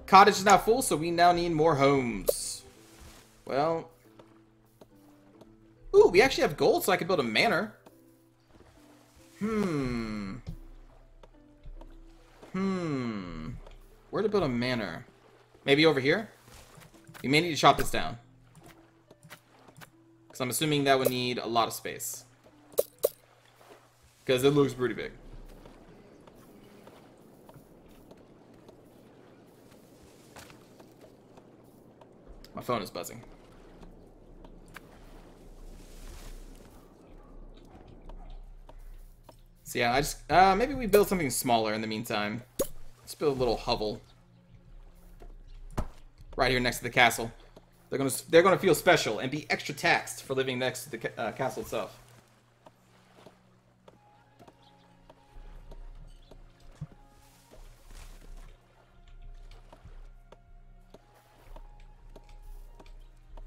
cottage is now full, so we now need more homes. Well... Ooh, we actually have gold, so I can build a manor. Where to build a manor? Maybe over here? We may need to chop this down. Because I'm assuming that would need a lot of space. Because it looks pretty big. My phone is buzzing. So yeah, I just maybe we build something smaller in the meantime. Let's build a little hovel right here next to the castle. They're gonna feel special and be extra taxed for living next to the castle itself.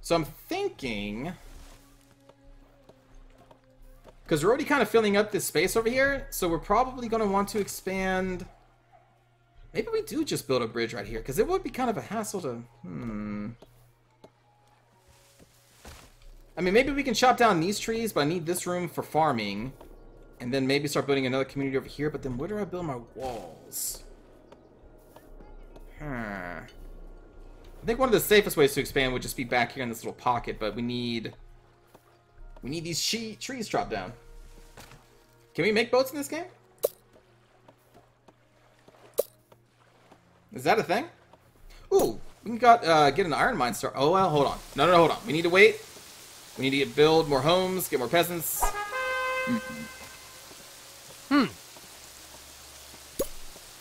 So I'm thinking, because we're already kind of filling up this space over here, so we're probably going to want to expand. Maybe we do just build a bridge right here, because it would be kind of a hassle to... I mean, maybe we can chop down these trees, but I need this room for farming. And then maybe start building another community over here, but then where do I build my walls? I think one of the safest ways to expand would just be back here in this little pocket, but we need these trees chopped down. Can we make boats in this game? Is that a thing? Ooh, we can get an iron mine start. Oh well, hold on. No, hold on. We need to wait. We need to build more homes, get more peasants.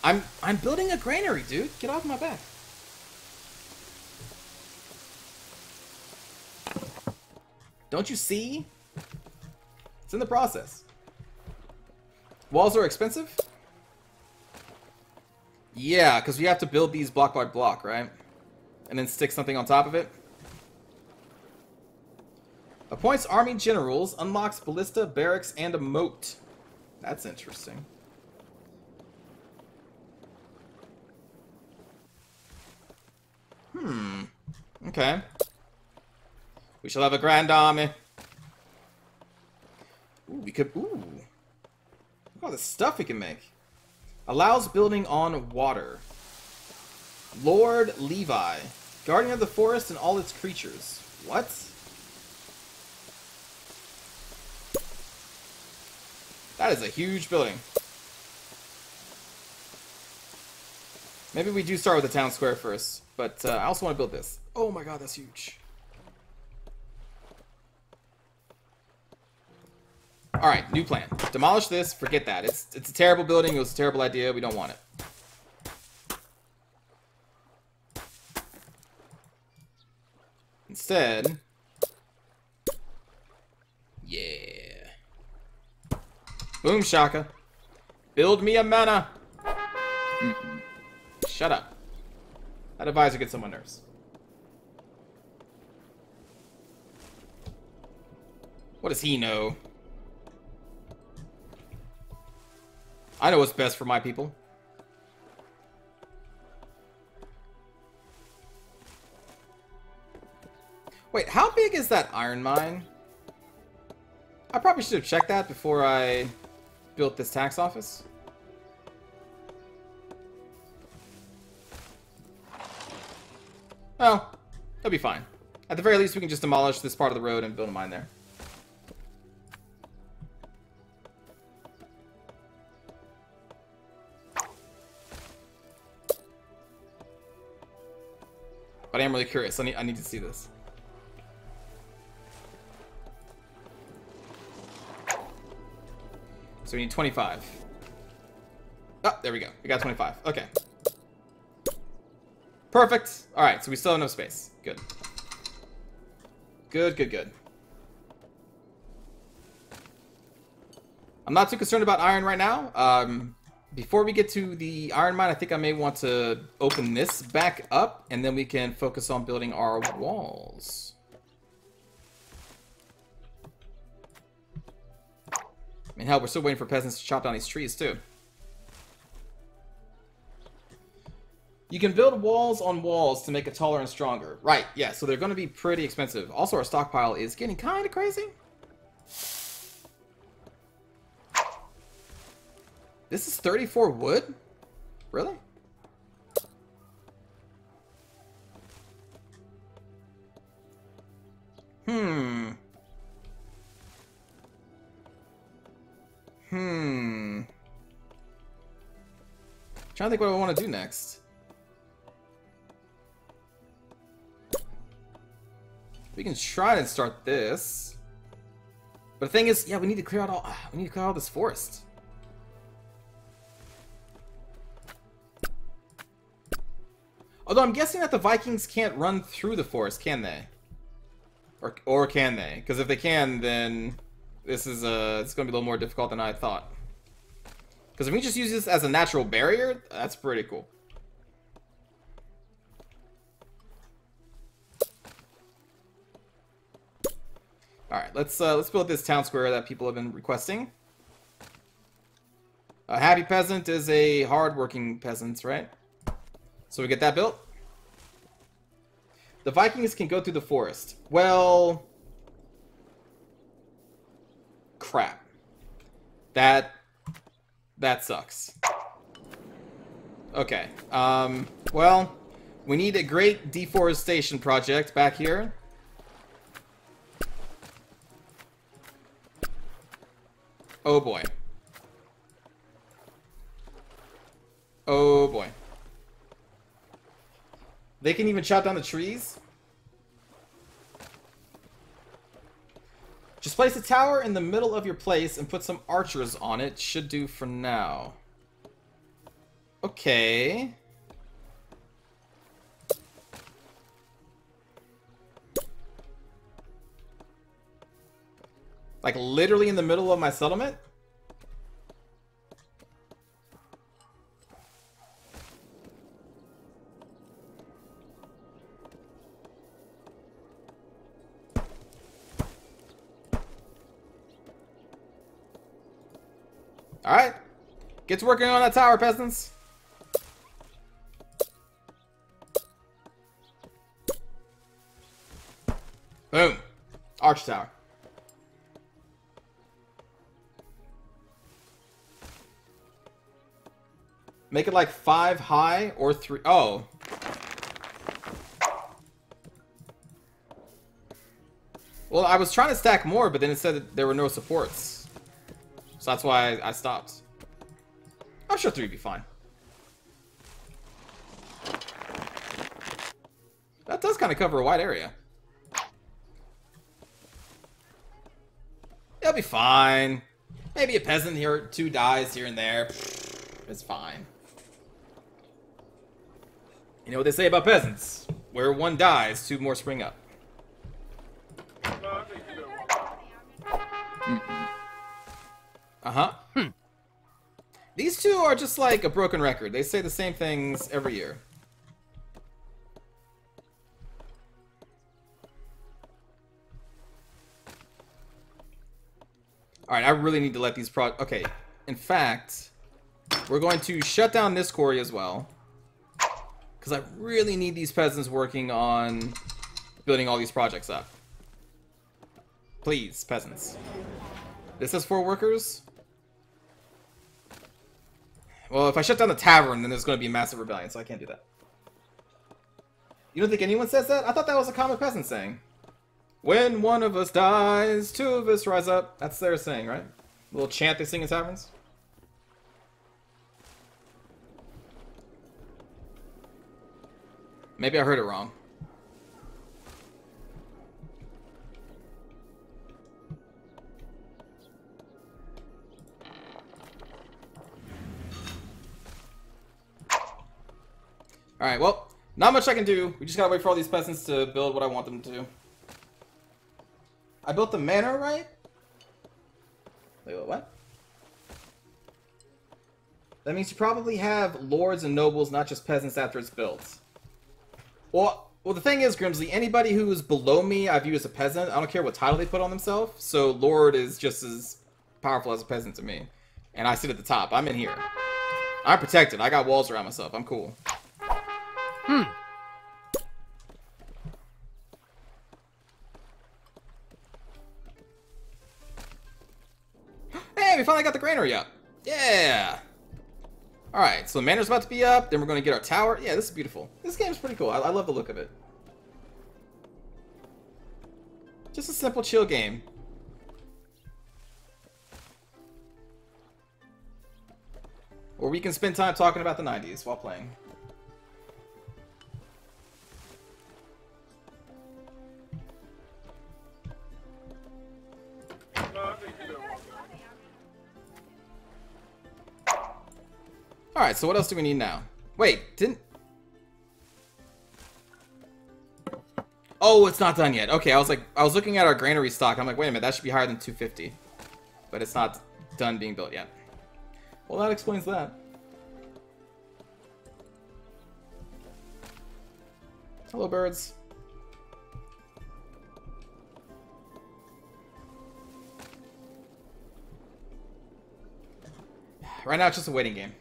I'm building a granary, dude. Get off my back. Don't you see? It's in the process. Walls are expensive? Yeah, because we have to build these block by block, right? And then stick something on top of it. Appoints army generals, unlocks ballista, barracks, and a moat. That's interesting. Okay. We shall have a grand army. Ooh, we could... Ooh. Look at all the stuff we can make. Allows building on water. Lord Levi. Guardian of the forest and all its creatures. What? That is a huge building. Maybe we do start with the town square first. But I also want to build this. Oh my god, that's huge. Alright, new plan. Demolish this, forget that. It's a terrible building, it was a terrible idea, we don't want it. Instead... Yeah. Boom shaka. Build me a manor! Shut up. That advisor gets on my nerves. What does he know? I know what's best for my people. Wait, how big is that iron mine? I probably should have checked that before I built this tax office. Well, that'll be fine. At the very least, we can just demolish this part of the road and build a mine there. But I am really curious. I need to see this. So we need 25. Oh, there we go. We got 25. Okay. Perfect. Alright, so we still have enough space. Good. Good. I'm not too concerned about iron right now. Before we get to the iron mine, I think I may want to open this back up, and then we can focus on building our walls. I mean, hell, we're still waiting for peasants to chop down these trees, too. You can build walls on walls to make it taller and stronger. Right, yeah, so they're going to be pretty expensive. Also, our stockpile is getting kind of crazy. This is 34 wood? Really? Trying to think what I want to do next. We can try and start this. But the thing is, yeah, we need to clear out all this forest. Although I'm guessing that the Vikings can't run through the forest, can they? Or can they? Because if they can, then this is it's going to be a little more difficult than I thought. Because if we just use this as a natural barrier, that's pretty cool. All right, let's build this town square that people have been requesting. A happy peasant is a hard-working peasant, right? So we get that built. The Vikings can go through the forest. Well, crap. That sucks. Okay. Well, we need a great deforestation project back here. Oh boy. Oh boy. They can even chop down the trees? Just place a tower in the middle of your place and put some archers on it. Should do for now. Okay. Like literally in the middle of my settlement? Alright. Get to working on that tower, peasants. Boom. Arch tower. Make it like 5 high or 3. Oh. Well, I was trying to stack more, but then it said that there were no supports. So that's why I stopped. I'm sure 3 would be fine. That does kind of cover a wide area. It'll be fine. Maybe a peasant here or 2 dies here and there. It's fine. You know what they say about peasants? Where 1 dies, 2 more spring up. Uh-huh. These 2 are just like a broken record. They say the same things every year. Alright, I really need to let these okay, in fact, we're going to shut down this quarry as well. Because I really need these peasants working on building all these projects up. Please, peasants. This has 4 workers? Well, if I shut down the tavern, then there's going to be a massive rebellion, so I can't do that. You don't think anyone says that? I thought that was a common peasant saying. When one of us dies, 2 of us rise up. That's their saying, right? A little chant they sing in taverns. Maybe I heard it wrong. Alright, well, not much I can do. We just gotta wait for all these peasants to build what I want them to. I built the manor, right? Wait, what? That means you probably have lords and nobles, not just peasants after it's built. Well, the thing is, Grimsley, anybody who is below me I view as a peasant. I don't care what title they put on themselves. So lord is just as powerful as a peasant to me. And I sit at the top. I'm in here. I'm protected. I got walls around myself. I'm cool. Hey, we finally got the granary up. Yeah. Alright, so the manor's about to be up. Then we're going to get our tower. Yeah, this is beautiful. This game's pretty cool. I love the look of it. Just a simple, chill game. Or we can spend time talking about the 90s while playing. Alright, so what else do we need now? Wait, didn't... Oh, it's not done yet. Okay, I was looking at our granary stock. I'm like, wait a minute, that should be higher than 250. But it's not done being built yet. Well, that explains that. Hello, birds. Right now, it's just a waiting game.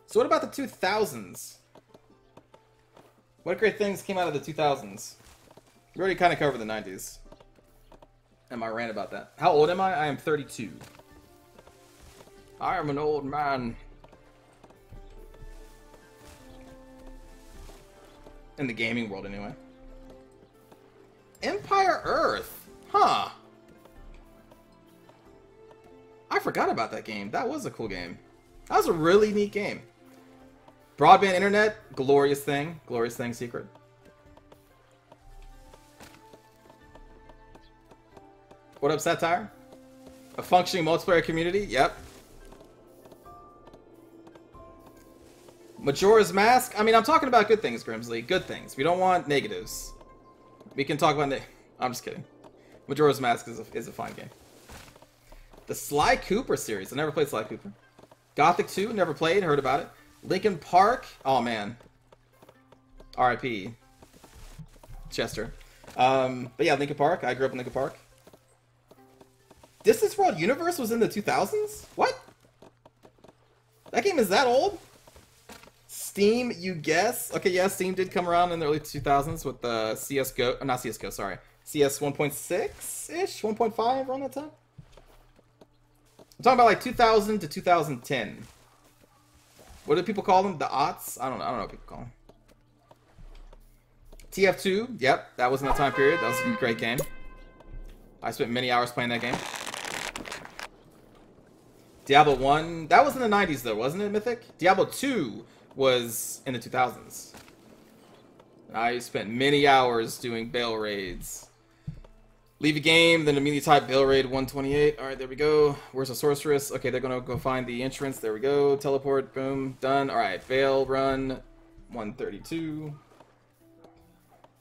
So what about the 2000s? What great things came out of the 2000s? We already kind of covered the 90s. And my rant about that. How old am I? I am 32. I am an old man. In the gaming world, anyway. Empire Earth. Huh. I forgot about that game. That was a cool game. That was a really neat game. Broadband internet, glorious thing secret. What up, Satire? A functioning multiplayer community? Yep. Majora's Mask? I mean, I'm talking about good things, Grimsley. Good things. We don't want negatives. We can talk about I'm just kidding. Majora's Mask is a fine game. The Sly Cooper series. I never played Sly Cooper. Gothic 2, never played, heard about it. Linkin Park, oh man. R.I.P. Chester. But yeah, Linkin Park, I grew up in Linkin Park. Distance World Universe was in the 2000s? What? That game is that old? Steam, you guess? Okay, yeah, Steam did come around in the early 2000s with the CSGO, not CSGO, sorry. CS 1.6-ish? 1.5 around that time? I'm talking about like 2000 to 2010. What do people call them? The aughts? I don't know what people call them. TF2, yep, that was in that time period. That was a great game. I spent many hours playing that game. Diablo 1, that was in the 90s though, wasn't it, Mythic? Diablo 2 was in the 2000s. I spent many hours doing Bale raids. Leave a game, then immediately type Bale raid 128. Alright, there we go. Where's the sorceress? Okay, they're gonna go find the entrance. There we go. Teleport, boom, done. Alright, Bale run 132.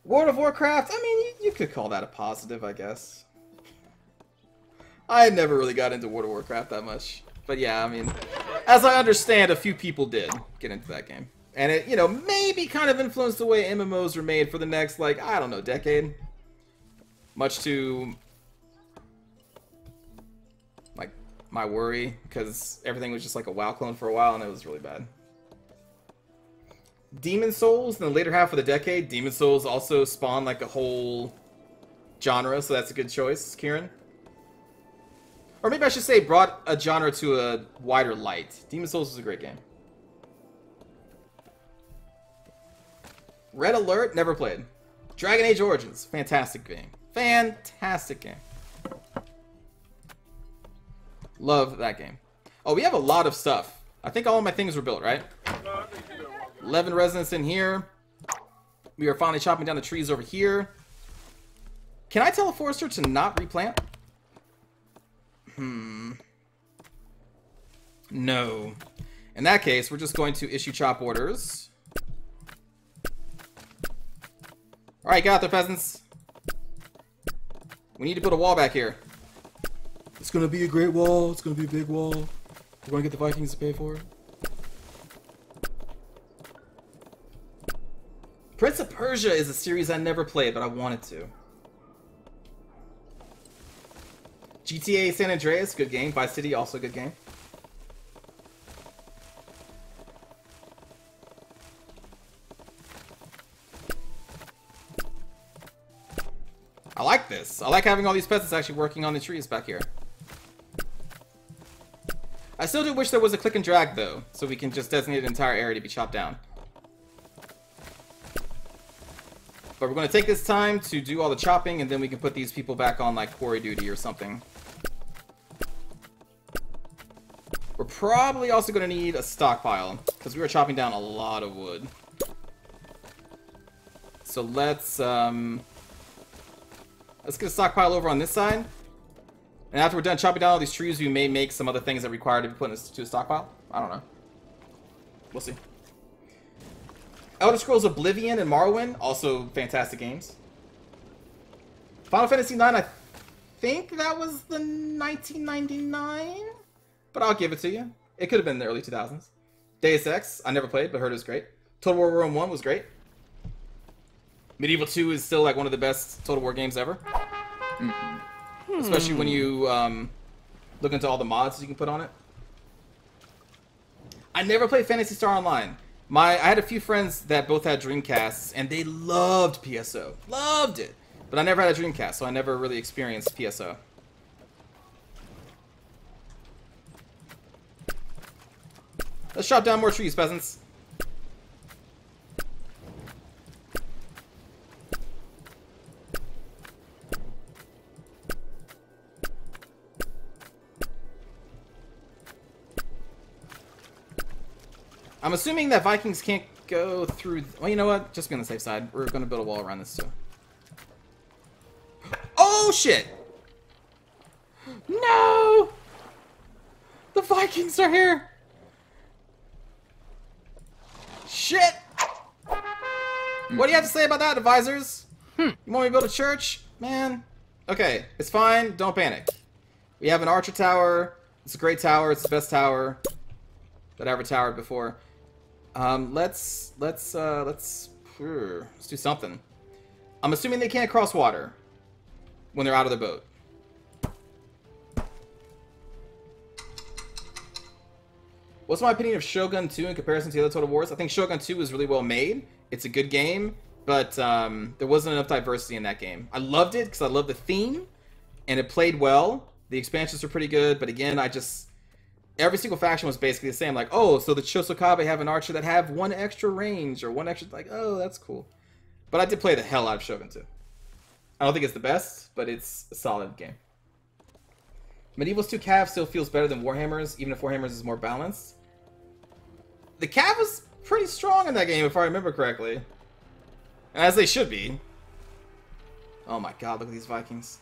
World of Warcraft, I mean, you could call that a positive, I guess. I never really got into World of Warcraft that much. But yeah, I mean, as I understand, a few people did get into that game. And it, you know, maybe kind of influenced the way MMOs were made for the next, like, I don't know, decade. Much to, like, my worry, because everything was just like a WoW clone for a while, and it was really bad. Demon Souls, in the later half of the decade, Demon Souls also spawned, like, a whole genre, so that's a good choice, Kieran. Or maybe I should say brought a genre to a wider light. Demon Souls was a great game. Red Alert, never played. Dragon Age Origins, fantastic game. Fantastic game. Love that game. Oh, we have a lot of stuff. I think all of my things were built, right? 11 residents in here. We are finally chopping down the trees over here. Can I tell a forester to not replant? No. In that case, we're just going to issue chop orders. Alright, get out there, peasants. We need to build a wall back here. It's gonna be a great wall. It's gonna be a big wall. We're gonna get the Vikings to pay for it. Prince of Persia is a series I never played, but I wanted to. GTA San Andreas, good game. Vice City, also a good game. like this. I like having all these peasants actually working on the trees back here. I still do wish there was a click and drag, though, so we can just designate an entire area to be chopped down. But we're going to take this time to do all the chopping, and then we can put these people back on, like, quarry duty or something. We're probably also going to need a stockpile, because we were chopping down a lot of wood. So let's get a stockpile over on this side. And after we're done chopping down all these trees, we may make some other things that require to be put into a stockpile. I don't know. We'll see. Elder Scrolls Oblivion and Morrowind, also fantastic games. Final Fantasy IX, I think that was the 1999? But I'll give it to you. It could have been in the early 2000s. Deus Ex, I never played, but heard it was great. Total War Rome 1 was great. Medieval 2 is still like one of the best Total War games ever. Especially when you look into all the mods you can put on it. I never played Phantasy Star Online. I had a few friends that both had Dreamcasts, and they loved PSO. Loved it! But I never had a Dreamcast, so I never really experienced PSO. Let's chop down more trees, peasants. I'm assuming that Vikings can't go through... Well, you know what? Just be on the safe side. We're going to build a wall around this, too. Oh, shit! No! The Vikings are here! Shit! What do you have to say about that, advisors? You want me to build a church? Man. Okay, it's fine. Don't panic. We have an archer tower. It's a great tower. It's the best tower that I ever towered before. Let's do something. I'm assuming they can't cross water when they're out of the boat. What's my opinion of Shogun 2 in comparison to the other Total Wars? I think Shogun 2 is really well made. It's a good game, but there wasn't enough diversity in that game. I loved it because I loved the theme, and it played well. The expansions were pretty good, but again, every single faction was basically the same. Like, oh, so the Chosokabe have an archer that have one extra range, or one extra, like, oh, that's cool. But I did play the hell out of Shogun 2. I don't think it's the best, but it's a solid game. Medieval's 2 Cav still feels better than Warhammer's, even if Warhammer's is more balanced. The Cav was pretty strong in that game, if I remember correctly. As they should be. Oh my god, look at these Vikings.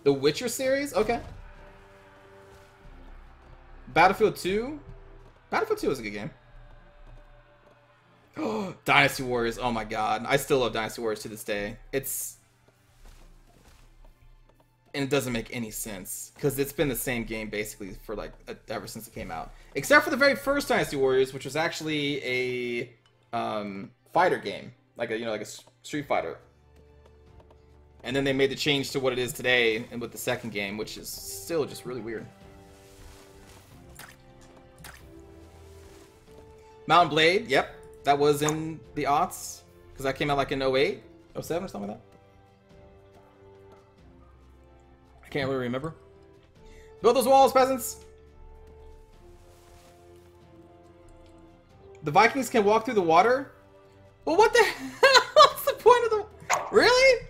The Witcher series? Okay. Battlefield 2? Battlefield 2 was a good game. Oh, Dynasty Warriors. Oh my god. I still love Dynasty Warriors to this day. And it doesn't make any sense. Because it's been the same game basically for like ever since it came out. Except for the very first Dynasty Warriors, which was actually a fighter game. Like a Street Fighter. And then they made the change to what it is today and with the second game, which is still just really weird. Mountain Blade, yep. That was in the aughts. Because that came out like in 08, 07 or something like that. I can't really remember. Build those walls, peasants! The Vikings can walk through the water? Well, what the hell? What's the point of the... Really?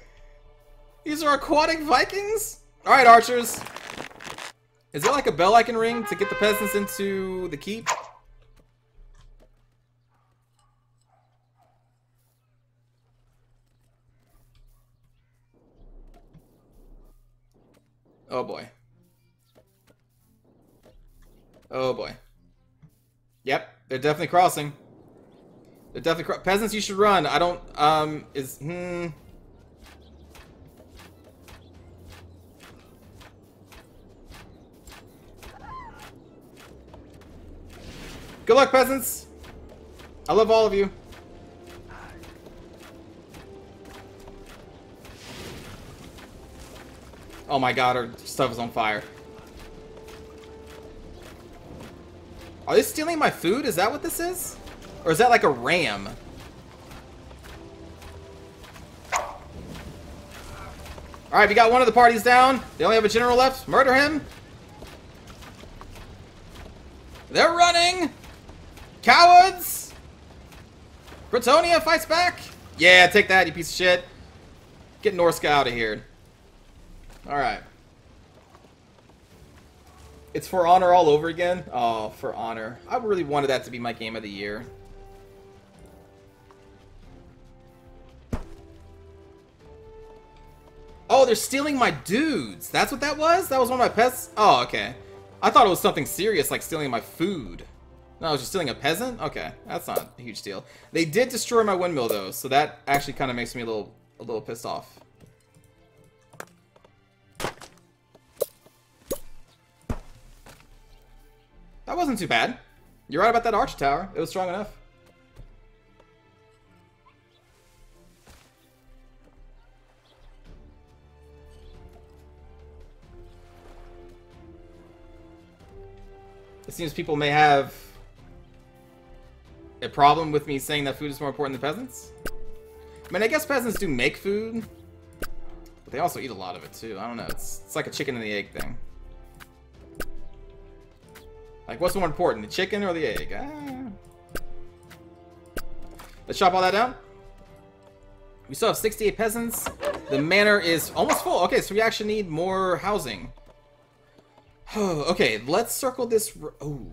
These are aquatic Vikings? Alright, archers. Is there like a bell I can ring to get the peasants into the keep? Oh boy. Oh boy. Yep, they're definitely crossing. They're definitely peasants, you should run. I don't, Good luck, peasants. I love all of you. Oh my god, our stuff is on fire. Are they stealing my food? Is that what this is? Or is that like a ram? Alright, we got one of the parties down. They only have a general left. Murder him. They're running. Cowards. Bretonia fights back. Yeah, take that, you piece of shit. Get Norska out of here. Alright. It's For Honor all over again? Oh, For Honor. I really wanted that to be my game of the year. Oh, they're stealing my dudes. That's what that was? That was one of my pests? Oh, okay. I thought it was something serious, like stealing my food. No, I was just stealing a peasant? Okay, that's not a huge deal. They did destroy my windmill, though, so that actually kind of makes me a little pissed off. That wasn't too bad. You're right about that arch tower. It was strong enough. It seems people may have a problem with me saying that food is more important than peasants. I mean, I guess peasants do make food, but they also eat a lot of it too. I don't know. It's like a chicken and the egg thing. Like, what's more important, the chicken or the egg? Let's chop all that down. We still have 68 peasants. The manor is almost full. Okay, so we actually need more housing. Okay, let's circle this. Oh,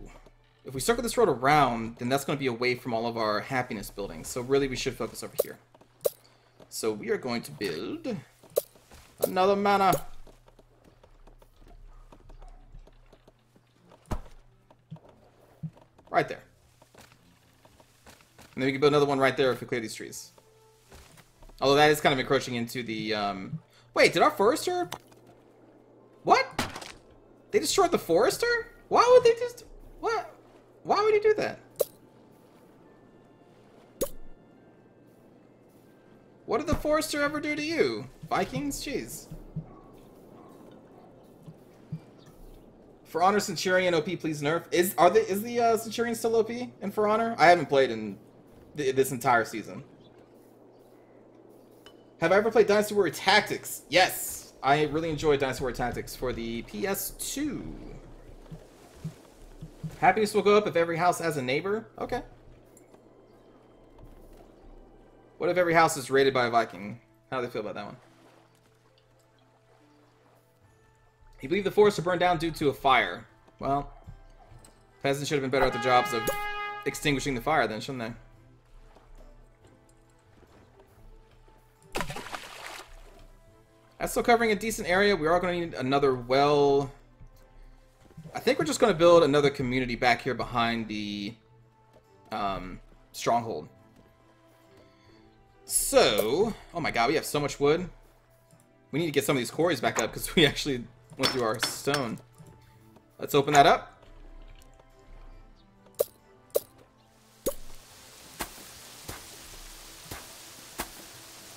if we circle this road around, then that's going to be away from all of our happiness buildings. So really, we should focus over here. So we are going to build another manor. Right there. And then we can build another one right there if we clear these trees. Although that is kind of encroaching into the, Wait, did our forester... What? They destroyed the forester? Why would they just... What? Why would he do that? What did the forester ever do to you? Vikings? Jeez. For Honor Centurion OP, please nerf. Is the Centurion still OP in For Honor? I haven't played in this entire season. Have I ever played Dynasty Warrior Tactics? Yes! I really enjoyed Dynasty Warrior Tactics for the PS2. Happiness will go up if every house has a neighbor? Okay. What if every house is raided by a Viking? How do they feel about that one? He believed the forest burned down due to a fire. Well, peasants should have been better at their jobs of extinguishing the fire then, shouldn't they? That's still covering a decent area. We are going to need another well. I think we're just going to build another community back here behind the stronghold. So, oh my god, we have so much wood. We need to get some of these quarries back up because we actually went through our stone. Let's open that up.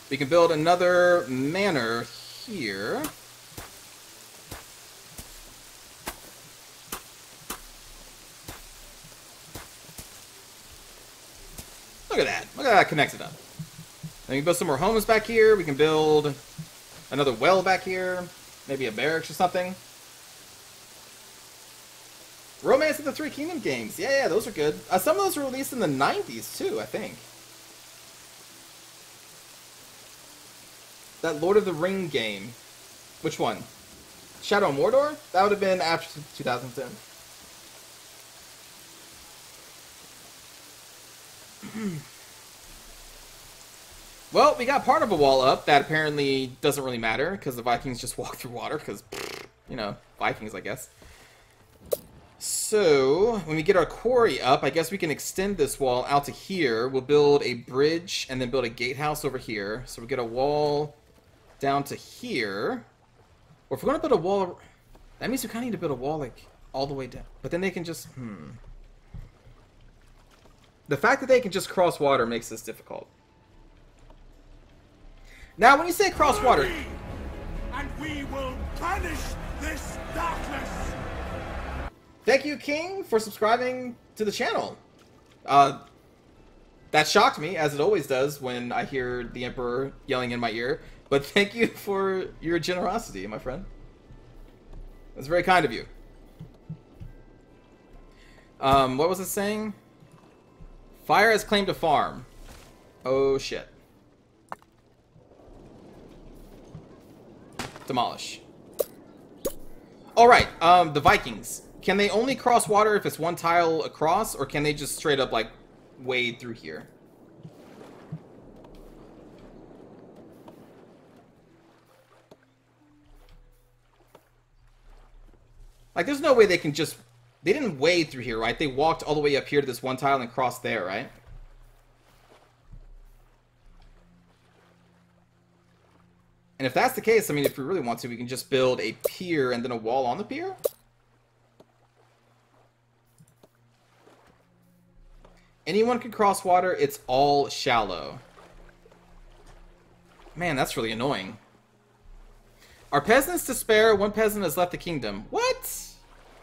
We can build another manor here. Look at that. Look at that connected up. Then we can build some more homes back here. We can build another well back here. Maybe a barracks or something. Romance of the Three Kingdom games. Yeah, those are good. Some of those were released in the 90s too, I think. That Lord of the Ring game. Which one? Shadow of Mordor? That would have been after 2010. Well, we got part of a wall up that apparently doesn't really matter because the Vikings just walk through water because, you know, Vikings, I guess. So, when we get our quarry up, I guess we can extend this wall out to here. We'll build a bridge and then build a gatehouse over here. So we get a wall down to here. Or if we're going to build a wall, that means we kind of need to build a wall like all the way down. But then they can just, The fact that they can just cross water makes this difficult. Now, when you say cross water, and we will banish this darkness. Thank you, King, for subscribing to the channel. That shocked me, as it always does when I hear the Emperor yelling in my ear. But thank you for your generosity, my friend. That's very kind of you. What was it saying? Fire has claimed a farm. Oh shit. Demolish. Alright, the Vikings. Can they only cross water if it's one tile across, or can they just straight up, like, wade through here? Like, there's no way they can just... They didn't wade through here, right? They walked all the way up here to this one tile and crossed there, right? And if that's the case, I mean, if we really want to, we can just build a pier and then a wall on the pier? Anyone can cross water, it's all shallow. Man, that's really annoying. Are peasants despair? One peasant has left the kingdom. What?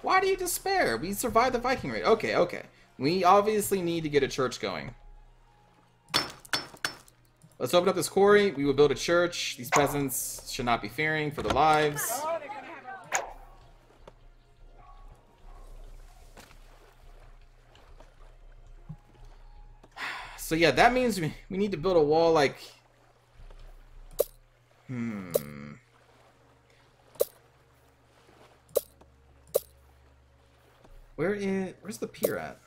Why do you despair? We survived the Viking raid. Okay, okay. We obviously need to get a church going. Let's open up this quarry. We will build a church. These peasants should not be fearing for their lives. So yeah, that means we need to build a wall like... Where's the pier at?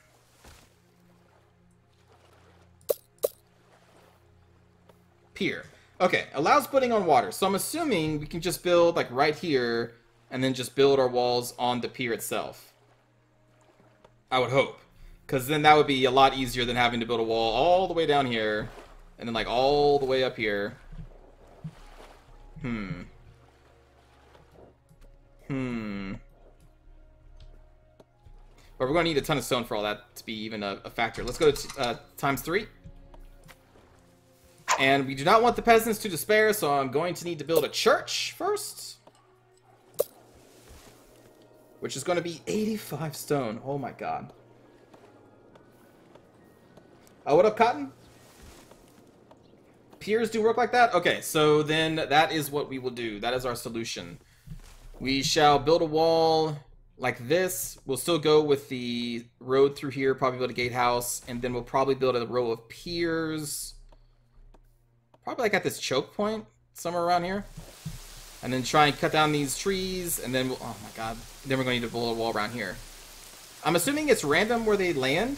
Pier. Okay, allows putting on water. So I'm assuming we can just build like right here and then just build our walls on the pier itself. I would hope. Because then that would be a lot easier than having to build a wall all the way down here and then like all the way up here. But we're going to need a ton of stone for all that to be even a factor. Let's go to ×3. And we do not want the peasants to despair, so I'm going to need to build a church first. Which is going to be 85 stone. Oh my god. Oh, what up, Cotton? Piers do work like that? Okay, so then that is what we will do. That is our solution. We shall build a wall like this. We'll still go with the road through here, probably build a gatehouse, and then we'll probably build a row of piers. Probably like at this choke point, somewhere around here. And then try and cut down these trees, and then we'll, oh my god, then we're going to need to build a wall around here. I'm assuming it's random where they land.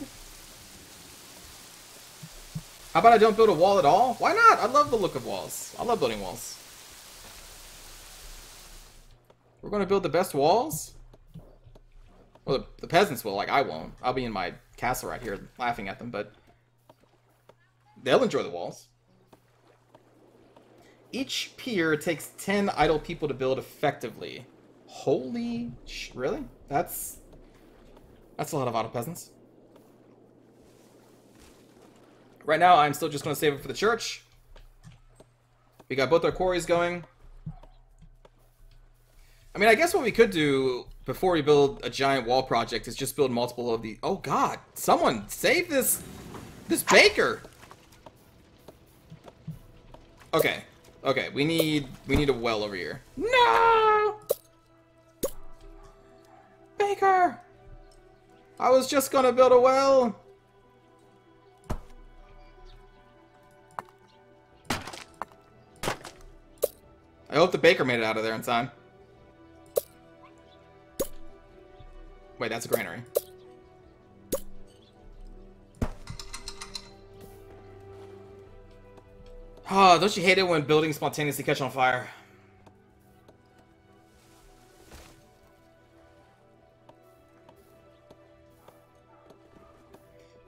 How about I don't build a wall at all? Why not? I love the look of walls. I love building walls. We're going to build the best walls? Well, the peasants will, like I won't. I'll be in my castle right here laughing at them, but they'll enjoy the walls. Each pier takes 10 idle people to build effectively. Holy really? That's a lot of idle peasants. Right now, I'm still just going to save it for the church. We got both our quarries going. I mean, I guess what we could do before we build a giant wall project is just build multiple of the... Oh god, someone save this baker. Okay. Okay, we need a well over here. No! Baker! I was just gonna build a well. I hope the baker made it out of there in time. Wait, that's a granary. Oh, don't you hate it when buildings spontaneously catch on fire?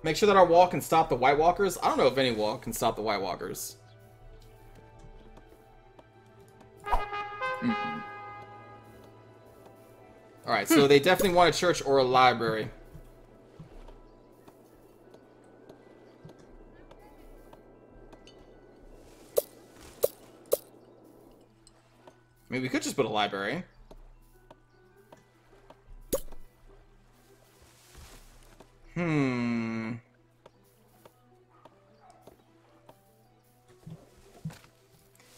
Make sure that our wall can stop the White Walkers. I don't know if any wall can stop the White Walkers. Alright, so they definitely want a church or a library. I mean, we could just put a library.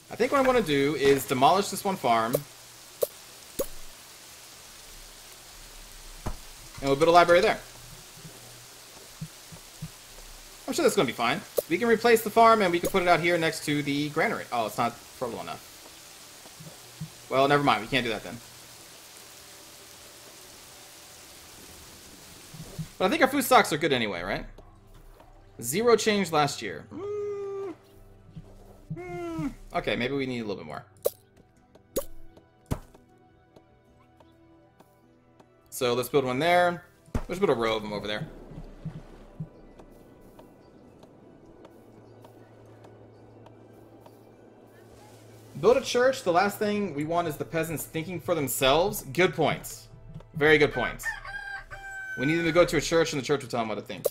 I think what I want to do is demolish this one farm. And we'll build a library there. I'm sure that's going to be fine. We can replace the farm and we can put it out here next to the granary. Oh, it's not fertile enough. Well, never mind. We can't do that then. But I think our food stocks are good anyway, right? 0 change last year. Okay, maybe we need a little bit more. So let's build one there. Let's build a row of them over there. Build a church. The last thing we want is the peasants thinking for themselves. Good points. Very good points. We need them to go to a church and the church will tell them what to think.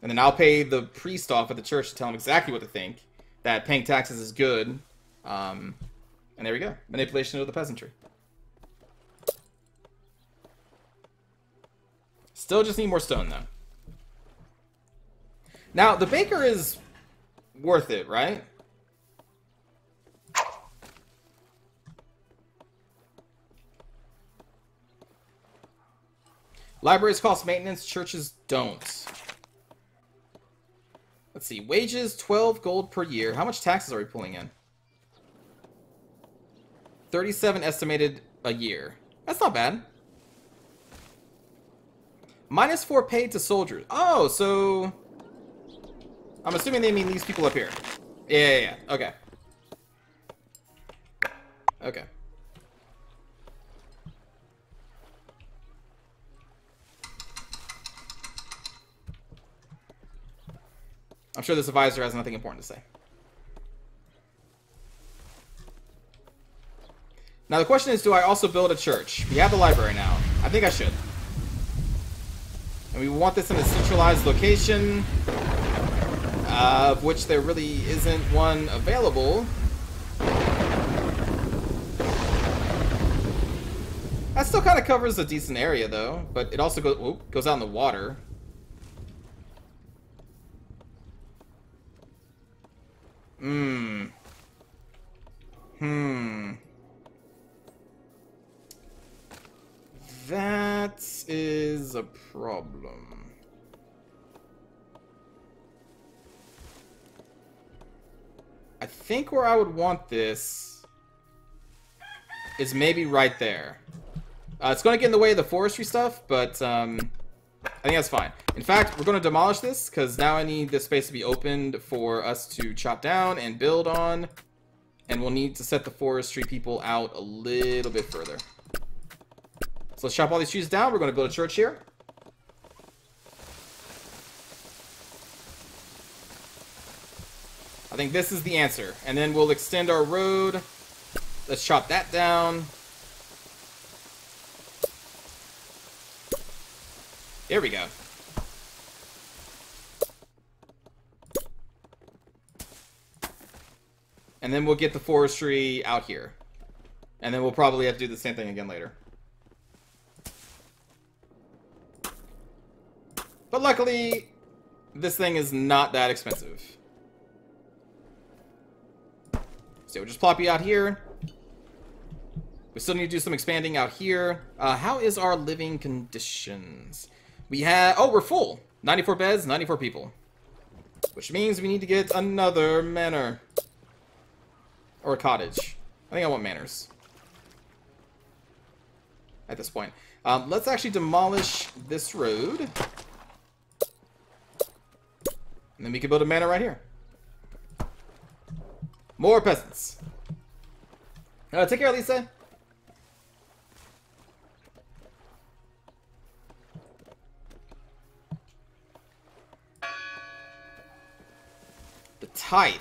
And then I'll pay the priest off at the church to tell them exactly what to think. That paying taxes is good. And there we go. Manipulation of the peasantry. Still just need more stone, though. Now, the baker is worth it, right? Libraries cost maintenance, churches don't. Let's see, wages, 12 gold per year. How much taxes are we pulling in? 37 estimated a year. That's not bad. -4 paid to soldiers. Oh, so... I'm assuming they mean these people up here. Yeah. Okay. Okay. I'm sure this advisor has nothing important to say. Now the question is, do I also build a church? We have the library now. I think I should. And we want this in a centralized location, of which there really isn't one available. That still kind of covers a decent area, though. But it also goes out in the water. That is a problem. I think where I would want this is maybe right there. It's going to get in the way of the forestry stuff, but I think that's fine. In fact, we're going to demolish this because now I need this space to be opened for us to chop down and build on. And we'll need to set the forestry people out a little bit further. So let's chop all these trees down. We're going to build a church here. I think this is the answer. And then we'll extend our road. Let's chop that down. There we go. And then we'll get the forestry out here. And then we'll probably have to do the same thing again later. But luckily, this thing is not that expensive. So we'll just plop you out here. We still need to do some expanding out here. How is our living conditions? We have... Oh, we're full. 94 beds, 94 people. Which means we need to get another manor. Or a cottage. I think I want manors. At this point. Let's actually demolish this road. And then we can build a manor right here. More peasants. Take care, Lisa. The tithe.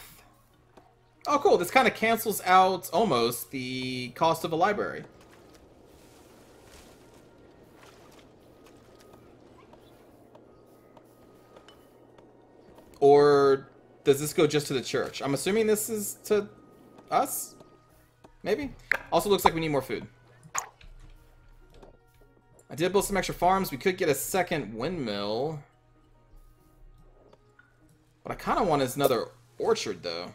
Oh, cool. This kind of cancels out almost the cost of a library. Or does this go just to the church? I'm assuming this is to us? Maybe? Also looks like we need more food. I did build some extra farms. We could get a second windmill. What I kind of want is another orchard, though.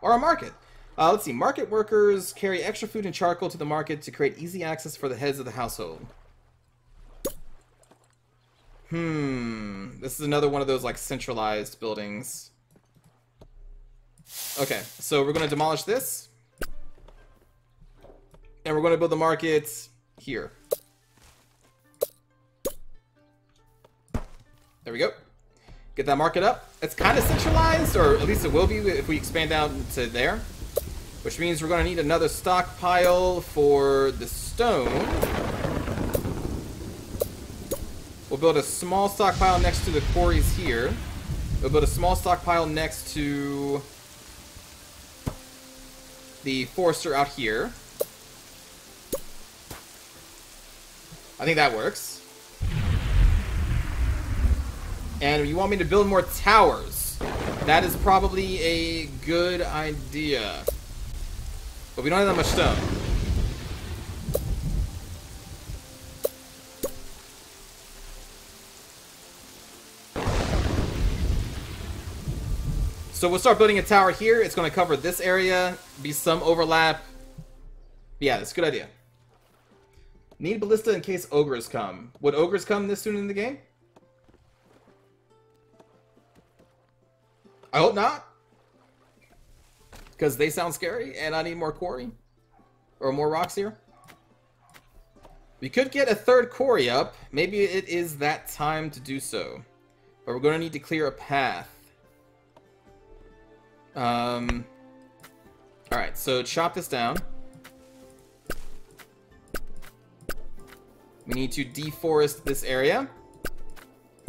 Or a market. Let's see. Market workers carry extra food and charcoal to the market to create easy access for the heads of the household. This is another one of those, like, centralized buildings. Okay, so we're going to demolish this. And we're going to build the market here. There we go. Get that market up. It's kind of centralized, or at least it will be if we expand out to there. Which means we're going to need another stockpile for the stone. We'll build a small stockpile next to the quarries here. We'll build a small stockpile next to the forester out here. I think that works. And you want me to build more towers. That is probably a good idea. But we don't have that much stone. So we'll start building a tower here. It's going to cover this area. Be some overlap. Yeah, that's a good idea. Need ballista in case ogres come. Would ogres come this soon in the game? I hope not. Because they sound scary and I need more quarry. Or more rocks here. We could get a third quarry up. Maybe it is that time to do so. But we're going to need to clear a path. Alright, so chop this down. We need to deforest this area.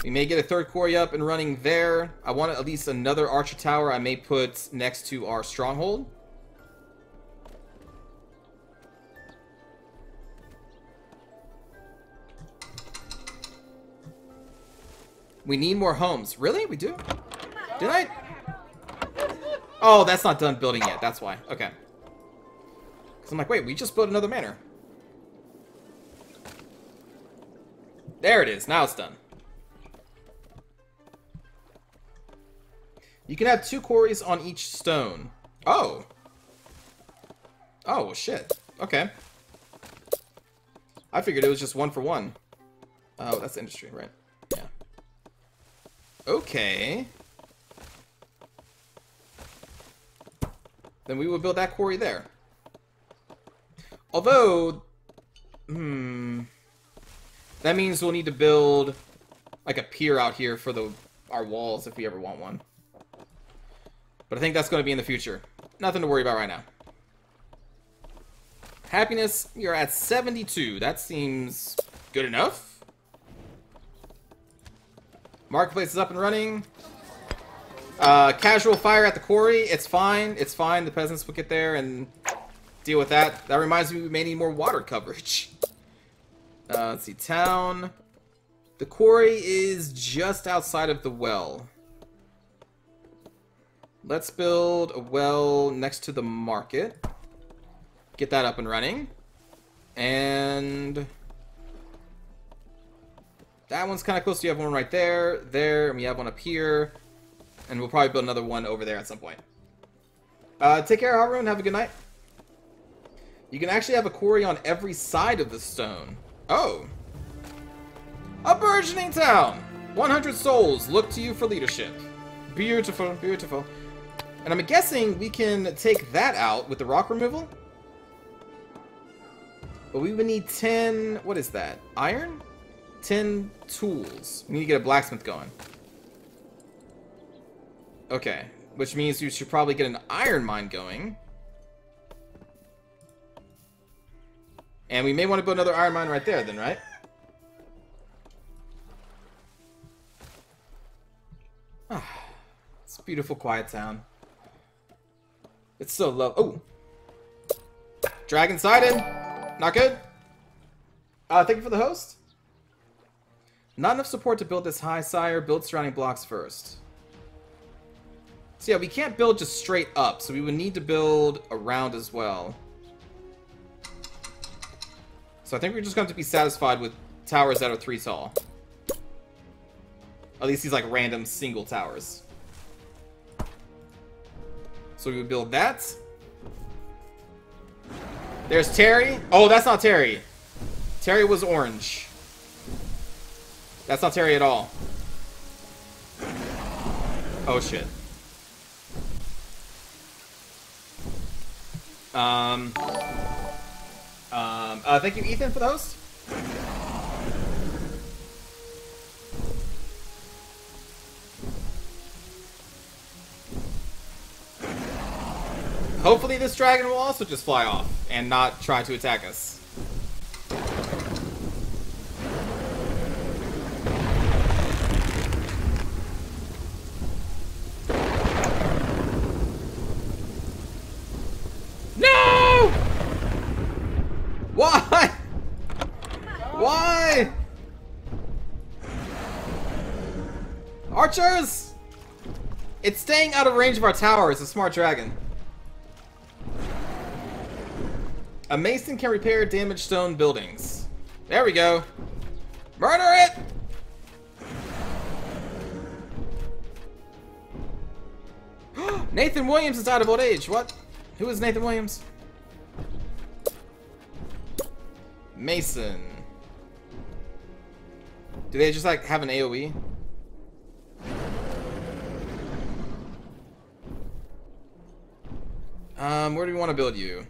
We may get a third quarry up and running there. I want at least another archer tower I may put next to our stronghold. We need more homes. Really? We do? Did I? Oh, that's not done building yet. That's why. Okay. Because I'm like, wait, we just built another manor. There it is. Now it's done. You can have 2 quarries on each stone. Oh. Oh, well, shit. Okay. I figured it was just 1 for 1. Oh, that's industry, right? Yeah. Okay. Then we will build that quarry there. Although, that means we'll need to build like a pier out here for our walls if we ever want one. But I think that's going to be in the future. Nothing to worry about right now. Happiness, you're at 72. That seems good enough. Marketplace is up and running. Casual fire at the quarry. It's fine. It's fine. The peasants will get there and deal with that. That reminds me we may need more water coverage. Let's see. Town. The quarry is just outside of the well. Let's build a well next to the market. Get that up and running. And that one's kind of close. You have one right there. There. And we have one up here. And we'll probably build another one over there at some point. Take care, Haroon. Have a good night. You can actually have a quarry on every side of the stone. Oh. A burgeoning town. 100 souls look to you for leadership. Beautiful, beautiful. And I'm guessing we can take that out with the rock removal. But we would need 10... What is that? Iron? 10 tools. We need to get a blacksmith going. Okay. Which means you should probably get an iron mine going. And we may want to build another iron mine right there then, right? It's a beautiful, quiet town. It's so low. Oh! Dragon sighted! Not good? Thank you for the host. Not enough support to build this high, sire. Build surrounding blocks first. So yeah, we can't build just straight up, so we would need to build around as well. So I think we're just going to be satisfied with towers that are 3 tall. At least these like random single towers. So we would build that. There's Terry. Oh, that's not Terry. Terry was orange. That's not Terry at all. Oh, shit. Thank you, Ethan, for the host. Hopefully this dragon will also just fly off and not try to attack us. No! Why? Why? Archers! It's staying out of range of our tower. It's a smart dragon. A mason can repair damaged stone buildings. There we go. Murder it! Nathan Williams is out of old age. What? Who is Nathan Williams? Mason. Do they just like have an AoE? Where do we want to build you?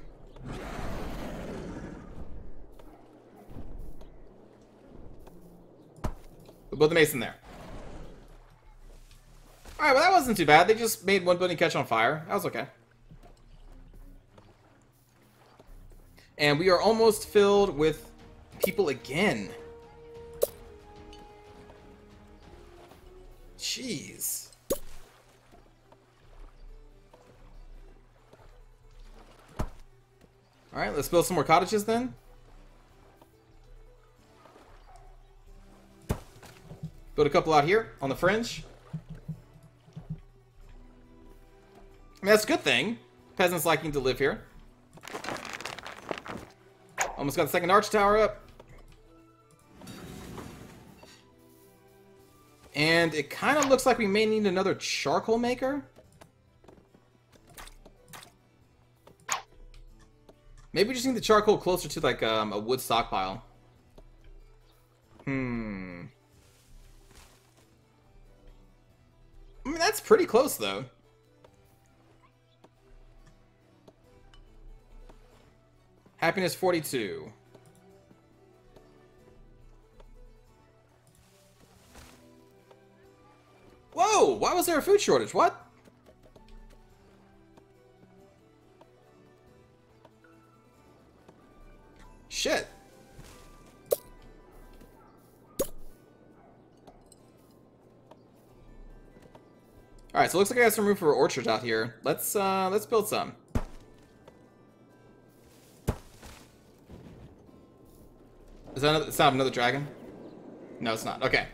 We'll build the mason there. Alright, well that wasn't too bad. They just made one building catch on fire. That was okay. And we are almost filled with people again. Jeez. Alright, let's build some more cottages then. Build a couple out here on the fringe. I mean, that's a good thing. Peasants liking to live here. Almost got the second arch tower up. And it kind of looks like we may need another charcoal maker. Maybe we just need the charcoal closer to like a wood stockpile. I mean, that's pretty close though. Happiness 42. Whoa! Why was there a food shortage? What? Shit. Alright, so it looks like I have some room for orchards out here. Let's build some. Is that another, it's not another dragon? No, it's not. Okay.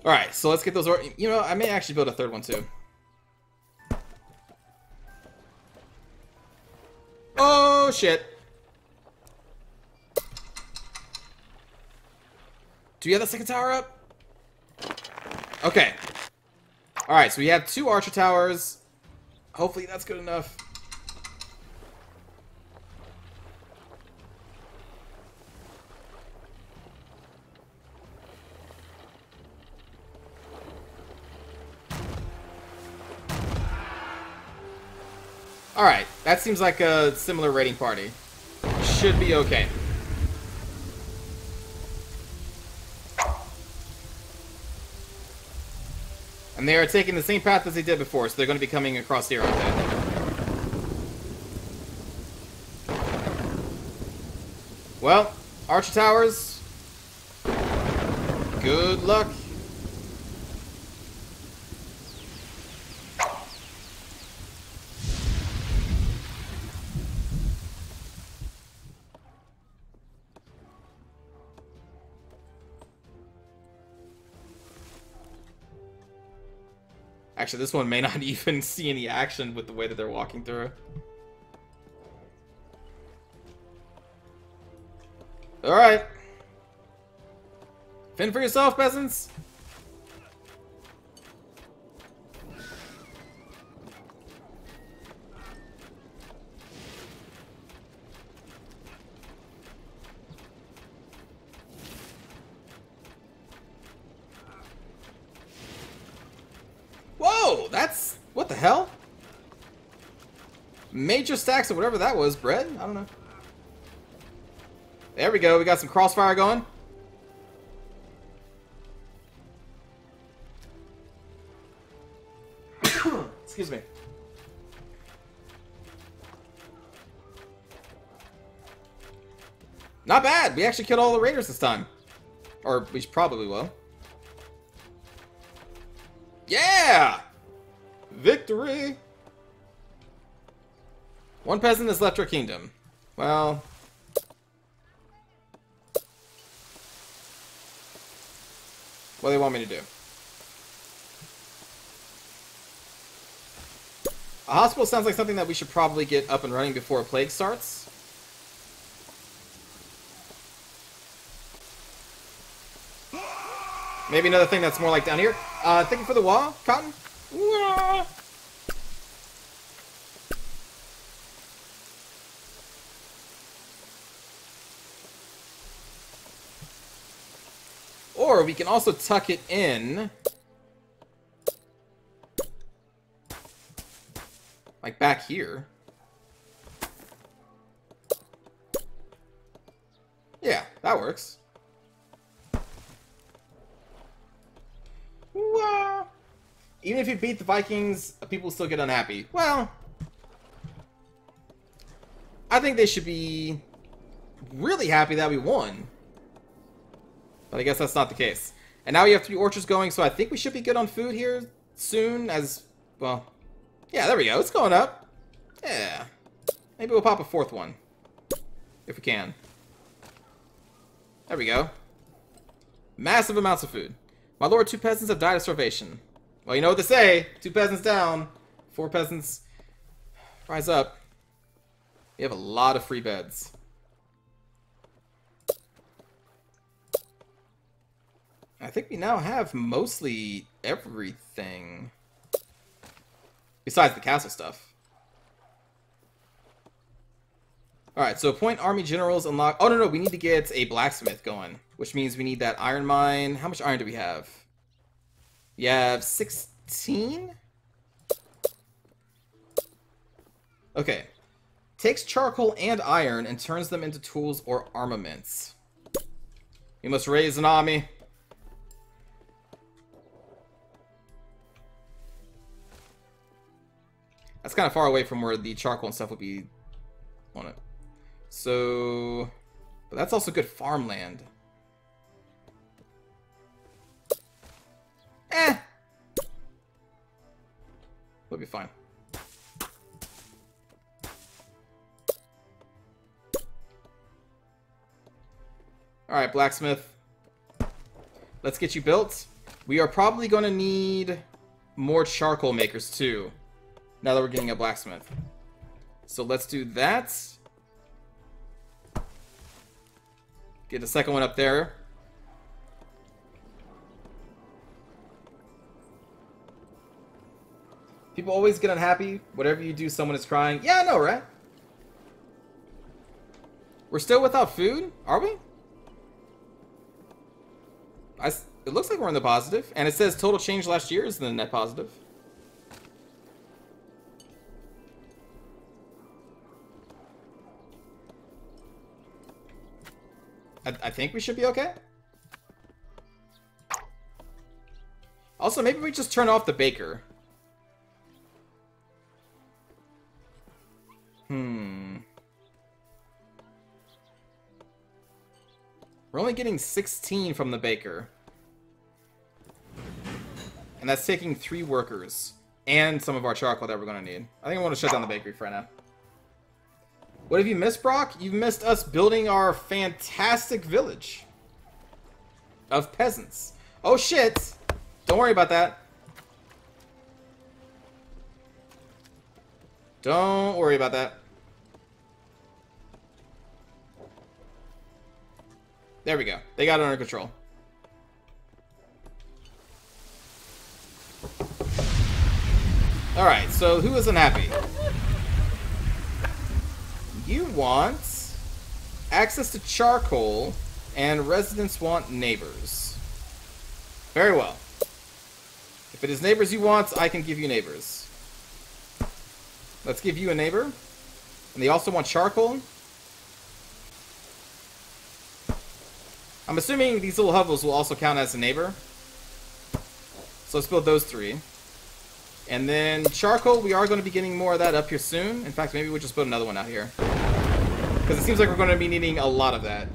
Alright, so let's get those... You know, I may actually build a third one, too. Oh, shit. Do you have the second tower up? Okay. Alright, so we have 2 archer towers. Hopefully that's good enough. Alright, that seems like a similar raiding party. Should be okay. And they are taking the same path as they did before, so they're going to be coming across here, aren't they? Well, archer towers. Good luck. Actually, this one may not even see any action with the way that they're walking through. Alright. Fend for yourself, peasants. major stacks of whatever that was. Bread? I don't know. There we go. We got some crossfire going. Excuse me. Not bad. We actually killed all the raiders this time. Or we probably will. Yeah! Victory! One peasant has left our kingdom. Well... what do they want me to do? A hospital sounds like something that we should probably get up and running before a plague starts. Maybe another thing that's more like down here. Thank you for the wall, Cotton. Wah. Or we can also tuck it in. Like back here. Yeah, that works. Wah. Even if you beat the Vikings, people still get unhappy. Well, I think they should be really happy that we won. But I guess that's not the case. And now we have 3 orchards going, so I think we should be good on food here soon as, well, yeah, there we go. It's going up. Yeah. Maybe we'll pop a 4th one. If we can. There we go. Massive amounts of food. My lord, 2 peasants have died of starvation. Well, you know what to say. 2 peasants down. 4 peasants rise up. We have a lot of free beds. I think we now have mostly everything. Besides the castle stuff. Alright, so appoint army generals, unlock... oh, no, we need to get a blacksmith going. Which means we need that iron mine. How much iron do we have? We have 16? Okay. Takes charcoal and iron and turns them into tools or armaments. We must raise an army. That's kind of far away from where the charcoal and stuff would be on it. So... but that's also good farmland. We'll be fine. Alright, blacksmith. Let's get you built. We are probably going to need more charcoal makers too. Now that we're getting a blacksmith. So let's do that. Get a second one up there. People always get unhappy. Whatever you do, someone is crying. Yeah, I know, right? We're still without food? Are we? It looks like we're in the positive. And it says total change last year is the net positive. I think we should be okay. Also, maybe we just turn off the baker. We're only getting 16 from the baker. And that's taking 3 workers. And some of our charcoal that we're going to need. I think I want to shut down the bakery for right now. What have you missed, Brock? You've missed us building our fantastic village. Of peasants. Oh shit! Don't worry about that. Don't worry about that. There we go. They got it under control. Alright, so who isn't happy? You want access to charcoal, and residents want neighbors. Very well. If it is neighbors you want, I can give you neighbors. Let's give you a neighbor. And they also want charcoal. I'm assuming these little hovels will also count as a neighbor. So let's build those 3. And then charcoal, we are going to be getting more of that up here soon. In fact, maybe we'll just build another one out here. Because it seems like we're going to be needing a lot of that.